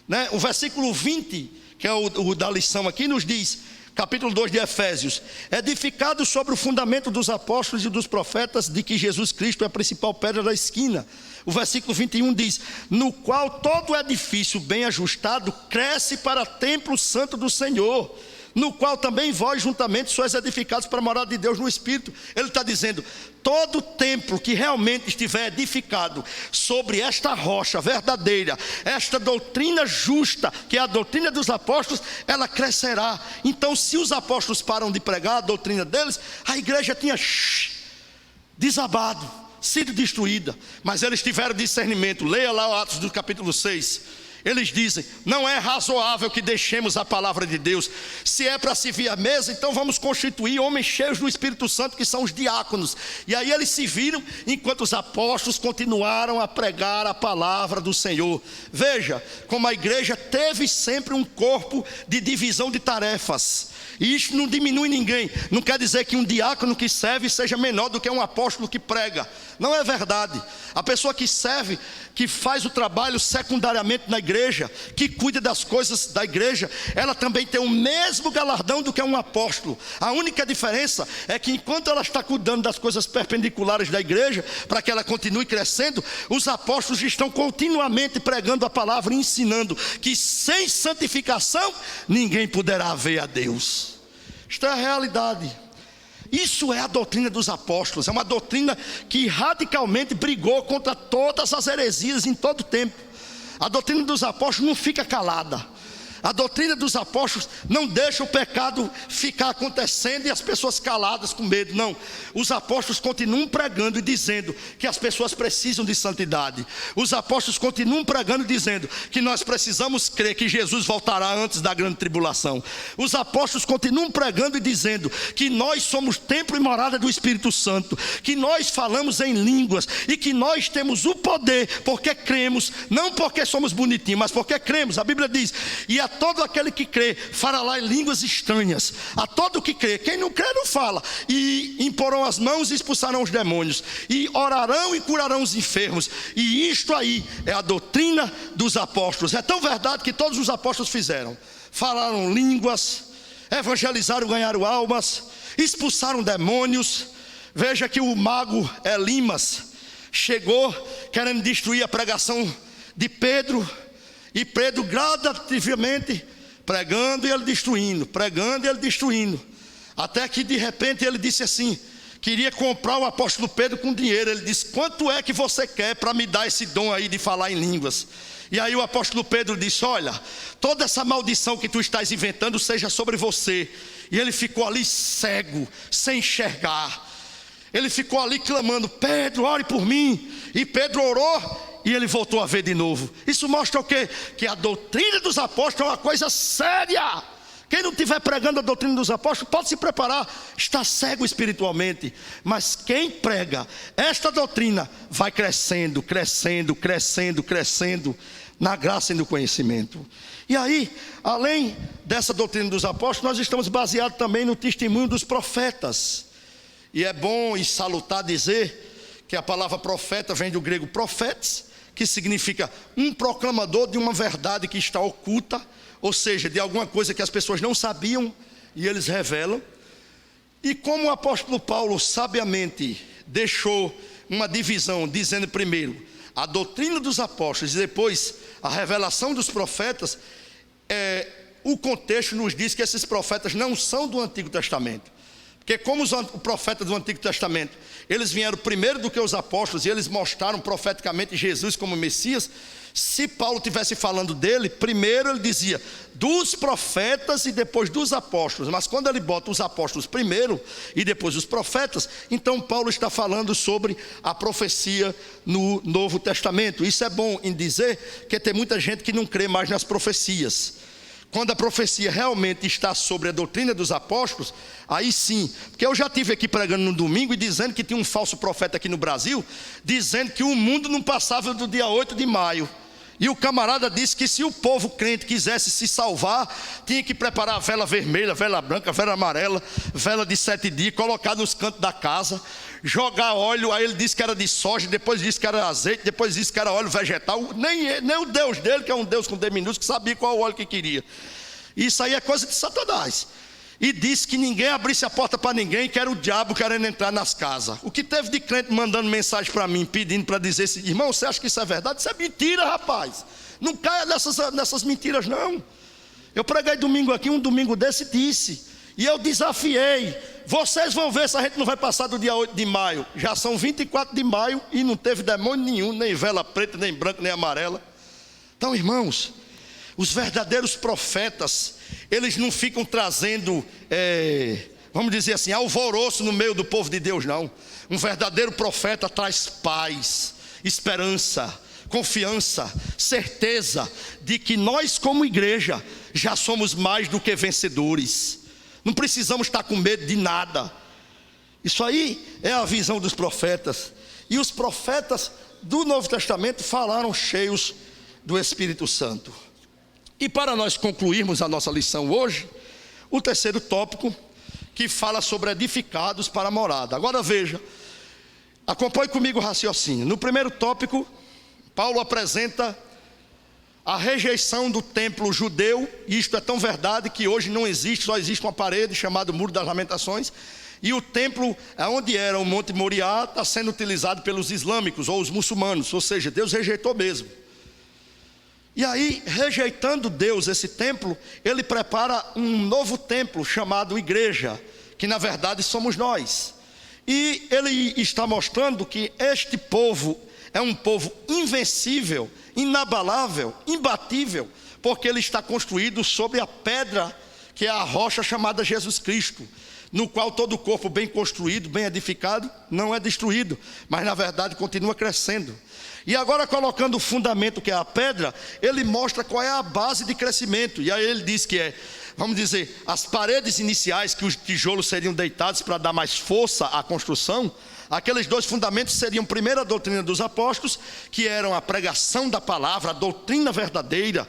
né? O versículo 20, que é o da lição aqui, nos diz, capítulo 2 de Efésios: edificado sobre o fundamento dos apóstolos e dos profetas, de que Jesus Cristo é a principal pedra da esquina. O versículo 21 diz: no qual todo edifício bem ajustado cresce para templo santo do Senhor, no qual também vós juntamente sois edificados para a morada de Deus no Espírito. Ele está dizendo, todo templo que realmente estiver edificado sobre esta rocha verdadeira, esta doutrina justa, que é a doutrina dos apóstolos, ela crescerá. Então, se os apóstolos param de pregar a doutrina deles, a igreja tinha desabado, sido destruída. Mas eles tiveram discernimento. Leia lá o Atos do capítulo 6. Eles dizem, não é razoável que deixemos a palavra de Deus. Se é para servir à mesa, então vamos constituir homens cheios do Espírito Santo, que são os diáconos. E aí eles se viram, enquanto os apóstolos continuaram a pregar a palavra do Senhor. Veja, como a igreja teve sempre um corpo de divisão de tarefas. E isso não diminui ninguém. Não quer dizer que um diácono que serve seja menor do que um apóstolo que prega. Não é verdade. A pessoa que serve, que faz o trabalho secundariamente na igreja, que cuida das coisas da igreja, ela também tem o mesmo galardão do que um apóstolo. A única diferença é que enquanto ela está cuidando das coisas perpendiculares da igreja, para que ela continue crescendo, os apóstolos estão continuamente pregando a palavra e ensinando que sem santificação ninguém poderá ver a Deus. Isto é a realidade. Isso é a doutrina dos apóstolos. É uma doutrina que radicalmente brigou contra todas as heresias em todo o tempo. A doutrina dos apóstolos não fica calada. A doutrina dos apóstolos não deixa o pecado ficar acontecendo e as pessoas caladas com medo. Não, os apóstolos continuam pregando e dizendo que as pessoas precisam de santidade. Os apóstolos continuam pregando e dizendo que nós precisamos crer que Jesus voltará antes da grande tribulação. Os apóstolos continuam pregando e dizendo que nós somos templo e morada do Espírito Santo, que nós falamos em línguas e que nós temos o poder porque cremos, não porque somos bonitinhos, mas porque cremos. A Bíblia diz, e a todo aquele que crê falará em línguas estranhas. A todo que crê, quem não crê não fala. E imporão as mãos e expulsarão os demônios, e orarão e curarão os enfermos. E isto aí é a doutrina dos apóstolos. É tão verdade que todos os apóstolos fizeram. Falaram línguas, evangelizaram, ganharam almas, expulsaram demônios. Veja que o mago Elimas chegou querendo destruir a pregação de Pedro. E Pedro gradativamente pregando e ele destruindo, pregando e ele destruindo. Até que de repente ele disse assim, queria comprar o apóstolo Pedro com dinheiro. Ele disse, quanto é que você quer para me dar esse dom aí de falar em línguas? E aí o apóstolo Pedro disse, olha, toda essa maldição que tu estás inventando seja sobre você. E ele ficou ali cego, sem enxergar. Ele ficou ali clamando, Pedro, ore por mim. E Pedro orou e ele voltou a ver de novo. Isso mostra o quê? Que a doutrina dos apóstolos é uma coisa séria. Quem não estiver pregando a doutrina dos apóstolos pode se preparar, está cego espiritualmente. Mas quem prega esta doutrina vai crescendo, crescendo, crescendo, crescendo na graça e no conhecimento. E aí, além dessa doutrina dos apóstolos, nós estamos baseados também no testemunho dos profetas. E é bom e salutar dizer que a palavra profeta vem do grego profetes, que significa um proclamador de uma verdade que está oculta, ou seja, de alguma coisa que as pessoas não sabiam e eles revelam. E como o apóstolo Paulo sabiamente deixou uma divisão, dizendo primeiro a doutrina dos apóstolos e depois a revelação dos profetas, o contexto nos diz que esses profetas não são do Antigo Testamento. Porque como os profetas do Antigo Testamento, eles vieram primeiro do que os apóstolos e eles mostraram profeticamente Jesus como Messias, se Paulo estivesse falando dele, primeiro ele dizia dos profetas e depois dos apóstolos. Mas quando ele bota os apóstolos primeiro e depois os profetas, então Paulo está falando sobre a profecia no Novo Testamento. Isso é bom em dizer que tem muita gente que não crê mais nas profecias. Quando a profecia realmente está sobre a doutrina dos apóstolos, aí sim. Porque eu já estive aqui pregando no domingo e dizendo que tinha um falso profeta aqui no Brasil, dizendo que o mundo não passava do dia 8 de maio. E o camarada disse que se o povo crente quisesse se salvar, tinha que preparar vela vermelha, vela branca, vela amarela, vela de 7 dias, colocar nos cantos da casa, jogar óleo. Aí ele disse que era de soja, depois disse que era azeite, depois disse que era óleo vegetal. Nem o Deus dele, que é um Deus com D minúsculo, sabia qual óleo que queria. Isso aí é coisa de Satanás. E disse que ninguém abrisse a porta para ninguém, que era o diabo querendo entrar nas casas. O que teve de crente mandando mensagem para mim, pedindo para dizer assim: irmão, você acha que isso é verdade? Isso é mentira, rapaz. Não caia nessas mentiras, não. Eu preguei domingo aqui, um domingo desse, disse, e eu desafiei: vocês vão ver se a gente não vai passar do dia 8 de maio. Já são 24 de maio e não teve demônio nenhum, nem vela preta, nem branca, nem amarela. Então, irmãos, os verdadeiros profetas, eles não ficam trazendo, vamos dizer assim, alvoroço no meio do povo de Deus, não. Um verdadeiro profeta traz paz, esperança, confiança, certeza de que nós como igreja já somos mais do que vencedores. Não precisamos estar com medo de nada. Isso aí é a visão dos profetas. E os profetas do Novo Testamento falaram cheios do Espírito Santo. E para nós concluirmos a nossa lição hoje, o terceiro tópico, que fala sobre edificados para a morada. Agora veja, acompanhe comigo o raciocínio. No primeiro tópico, Paulo apresenta a rejeição do templo judeu, e isto é tão verdade que hoje não existe, só existe uma parede chamada Muro das Lamentações, e o templo, onde era o Monte Moriá, está sendo utilizado pelos islâmicos ou os muçulmanos, ou seja, Deus rejeitou mesmo. E aí, rejeitando Deus esse templo, ele prepara um novo templo chamado igreja, que na verdade somos nós. E ele está mostrando que este povo é um povo invencível, inabalável, imbatível, porque ele está construído sobre a pedra, que é a rocha chamada Jesus Cristo, no qual todo o corpo bem construído, bem edificado, não é destruído, mas na verdade continua crescendo. E agora, colocando o fundamento, que é a pedra, ele mostra qual é a base de crescimento. E aí ele diz que vamos dizer, as paredes iniciais, que os tijolos seriam deitados para dar mais força à construção. Aqueles dois fundamentos seriam primeiro a doutrina dos apóstolos, que eram a pregação da palavra, a doutrina verdadeira.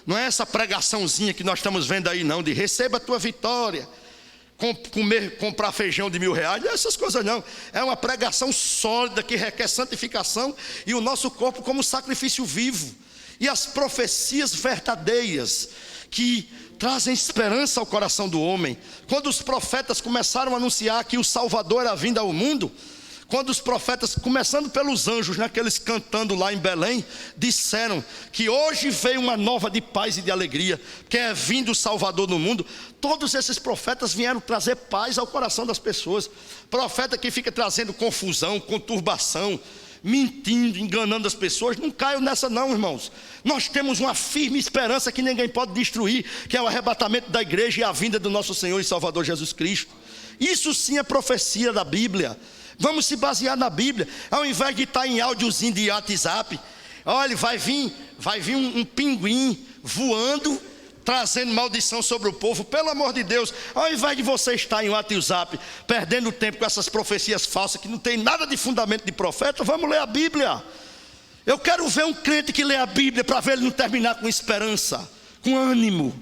Não é essa pregaçãozinha que nós estamos vendo aí não, de receba a tua vitória, comprar feijão de R$1.000, essas coisas não. É uma pregação sólida que requer santificação e o nosso corpo como sacrifício vivo. E as profecias verdadeiras que trazem esperança ao coração do homem. Quando os profetas começaram a anunciar que o Salvador era vindo ao mundo, quando os profetas, começando pelos anjos, naqueles cantando lá em Belém, disseram que hoje veio uma nova de paz e de alegria, que é vindo o Salvador no mundo. Todos esses profetas vieram trazer paz ao coração das pessoas. Profeta que fica trazendo confusão, conturbação, mentindo, enganando as pessoas, não caiam nessa não, irmãos. Nós temos uma firme esperança que ninguém pode destruir, que é o arrebatamento da igreja e a vinda do nosso Senhor e Salvador Jesus Cristo. Isso sim é profecia da Bíblia. Vamos se basear na Bíblia, ao invés de estar em áudiozinho de WhatsApp. Olha, vai vir um pinguim voando, trazendo maldição sobre o povo. Pelo amor de Deus, ao invés de você estar em WhatsApp, perdendo tempo com essas profecias falsas, que não tem nada de fundamento de profeta, vamos ler a Bíblia. Eu quero ver um crente que lê a Bíblia, para ver ele não terminar com esperança, com ânimo,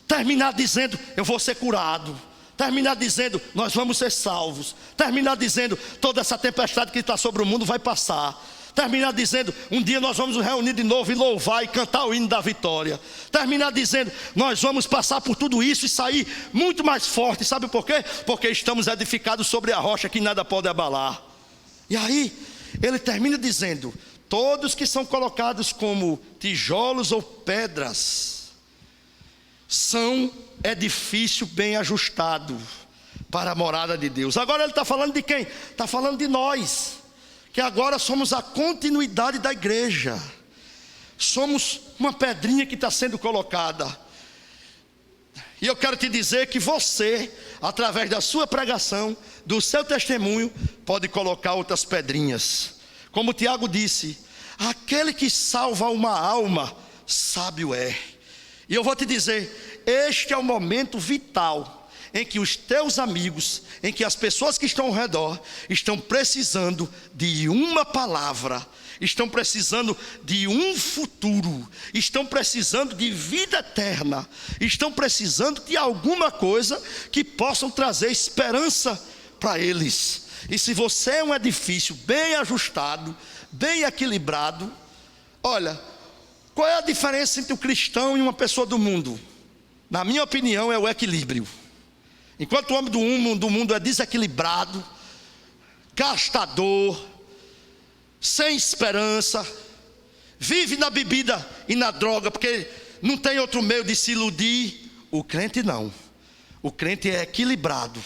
terminar dizendo, eu vou ser curado, terminar dizendo, nós vamos ser salvos, terminar dizendo, toda essa tempestade que está sobre o mundo vai passar, Terminar dizendo: um dia nós vamos nos reunir de novo e louvar e cantar o hino da vitória. Terminar dizendo: nós vamos passar por tudo isso e sair muito mais forte. Sabe por quê? Porque estamos edificados sobre a rocha que nada pode abalar. E aí ele termina dizendo: todos que são colocados como tijolos ou pedras são edifício bem ajustado para a morada de Deus. Agora ele está falando de quem? Está falando de nós, que agora somos a continuidade da igreja. Somos uma pedrinha que está sendo colocada. E eu quero te dizer que você, através da sua pregação, do seu testemunho, pode colocar outras pedrinhas. Como Tiago disse: aquele que salva uma alma, sábio é. E eu vou te dizer, este é o momento vital em que os teus amigos, em que as pessoas que estão ao redor estão precisando de uma palavra, estão precisando de um futuro, estão precisando de vida eterna, estão precisando de alguma coisa que possam trazer esperança para eles. E se você é um edifício bem ajustado, bem equilibrado, olha, qual é a diferença entre o cristão e uma pessoa do mundo? Na minha opinião, é o equilíbrio. Enquanto o homem do mundo é desequilibrado, gastador, sem esperança, vive na bebida e na droga, porque não tem outro meio de se iludir, o crente não. O crente é equilibrado.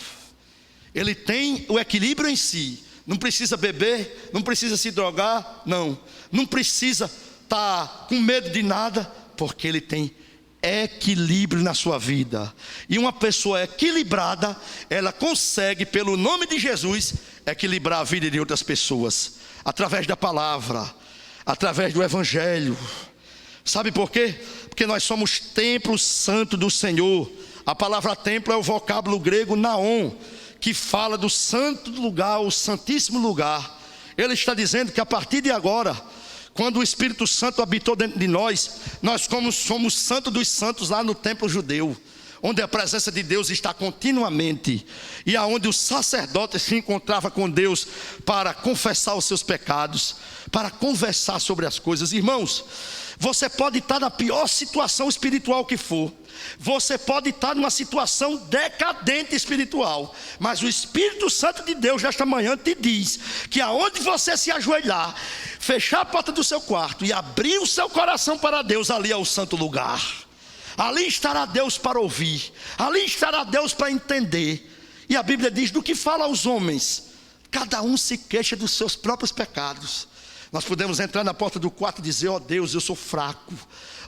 Ele tem o equilíbrio em si. Não precisa beber, não precisa se drogar, não precisa estar com medo de nada, porque ele tem equilíbrio na sua vida. E uma pessoa equilibrada, ela consegue, pelo nome de Jesus, equilibrar a vida de outras pessoas, através da palavra, através do evangelho. Sabe por quê? Porque nós somos templo santo do Senhor. A palavra templo é o vocábulo grego naon, que fala do santo lugar, o santíssimo lugar. Ele está dizendo que a partir de agora, quando o Espírito Santo habitou dentro de nós, nós como somos santos dos santos lá no templo judeu, onde a presença de Deus está continuamente, e aonde o sacerdote se encontrava com Deus para confessar os seus pecados, para conversar sobre as coisas. Irmãos, você pode estar na pior situação espiritual que for, você pode estar numa situação decadente espiritual, mas o Espírito Santo de Deus nesta manhã te diz que aonde você se ajoelhar, fechar a porta do seu quarto e abrir o seu coração para Deus, ali é o santo lugar. Ali estará Deus para ouvir, ali estará Deus para entender. E a Bíblia diz: do que fala aos homens, cada um se queixa dos seus próprios pecados. Nós podemos entrar na porta do quarto e dizer: ó Deus, eu sou fraco,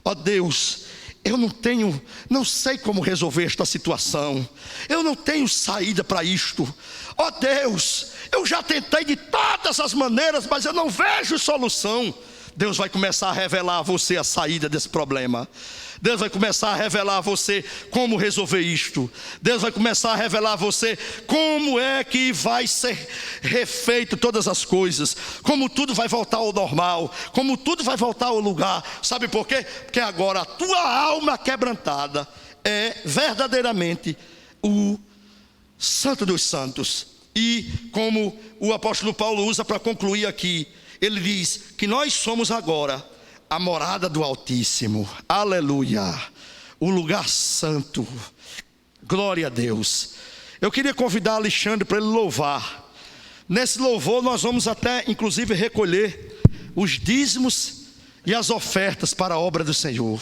ó Deus, eu não sei como resolver esta situação, eu não tenho saída para isto, ó Deus, eu já tentei de todas as maneiras, mas eu não vejo solução. Deus vai começar a revelar a você a saída desse problema. Deus vai começar a revelar a você como resolver isto. Deus vai começar a revelar a você como é que vai ser refeito todas as coisas, como tudo vai voltar ao normal, como tudo vai voltar ao lugar. Sabe por quê? Porque agora a tua alma quebrantada é verdadeiramente o Santo dos Santos. E como o apóstolo Paulo usa para concluir aqui, ele diz que nós somos agora a morada do Altíssimo, aleluia, o lugar santo, glória a Deus. Eu queria convidar Alexandre para ele louvar. Nesse louvor nós vamos até inclusive recolher os dízimos e as ofertas para a obra do Senhor,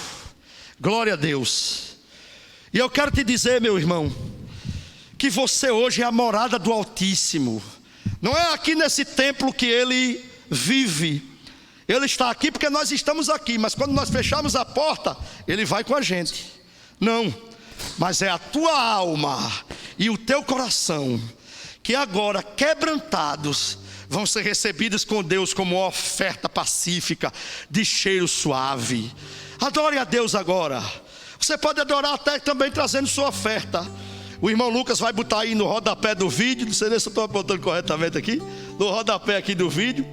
glória a Deus. E eu quero te dizer, meu irmão, que você hoje é a morada do Altíssimo. Não é aqui nesse templo que Ele vive. Ele está aqui porque nós estamos aqui, mas quando nós fecharmos a porta, Ele vai com a gente. Não, mas é a tua alma e o teu coração que agora, quebrantados, vão ser recebidos com Deus como uma oferta pacífica, de cheiro suave. Adore a Deus agora. Você pode adorar até também trazendo sua oferta. O irmão Lucas vai botar aí no rodapé do vídeo, não sei se eu estou apontando corretamente aqui, no rodapé aqui do vídeo,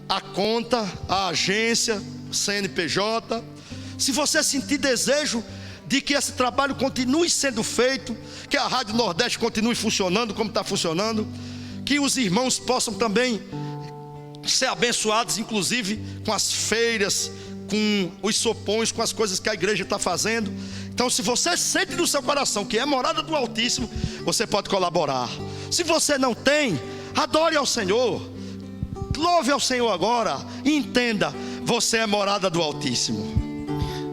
a conta, a agência, CNPJ. Se você sentir desejo de que esse trabalho continue sendo feito, que a Rádio Nordeste continue funcionando como está funcionando, que os irmãos possam também ser abençoados, inclusive com as feiras, com os sopões, com as coisas que a igreja está fazendo. Então, se você sente no seu coração que é morada do Altíssimo, você pode colaborar. Se você não tem, adore ao Senhor, louve ao Senhor agora e entenda: você é morada do Altíssimo.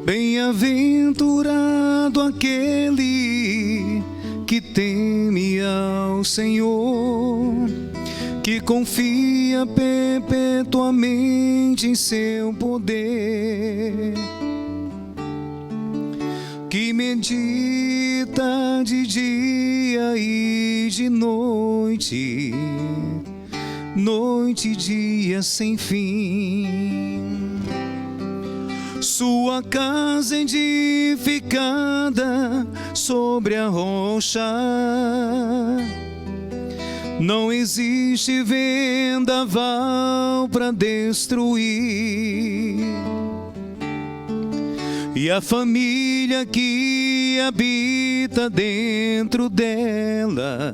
Bem-aventurado aquele que teme ao Senhor, que confia perpetuamente em seu poder, que medita de dia e de noite, noite e dia sem fim. Sua casa edificada sobre a rocha, não existe vendaval para destruir. E a família que habita dentro dela,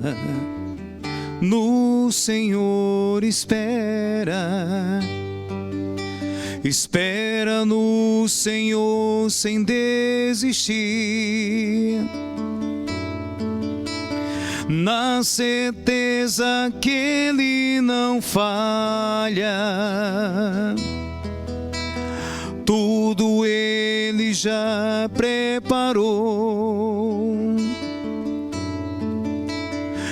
no Senhor espera. Espera no Senhor sem desistir, na certeza que Ele não falha. Tudo Ele já preparou.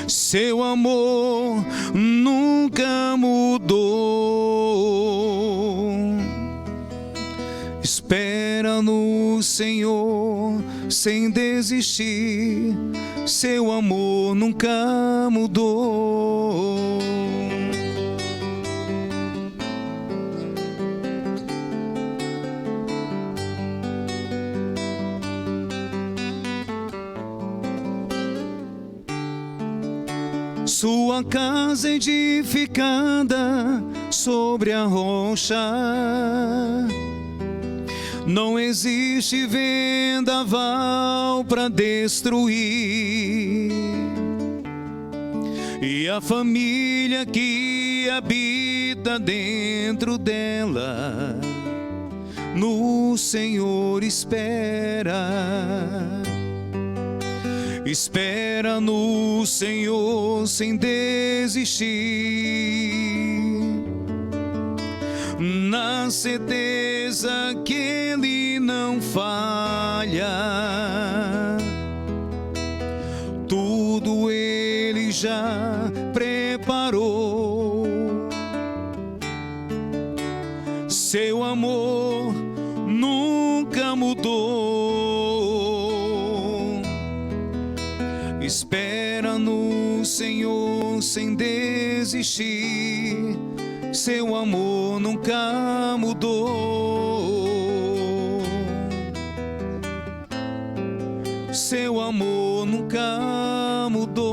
Seu amor nunca mudou. Espera no Senhor sem desistir. Seu amor nunca mudou. Sua casa edificada sobre a rocha, não existe vendaval para destruir. E a família que habita dentro dela, no Senhor espera. Espera no Senhor sem desistir, na certeza que Ele não falha. Tudo Ele já preparou. Seu amor nunca mudou. Espera no Senhor sem desistir. Seu amor nunca mudou. Seu amor nunca mudou.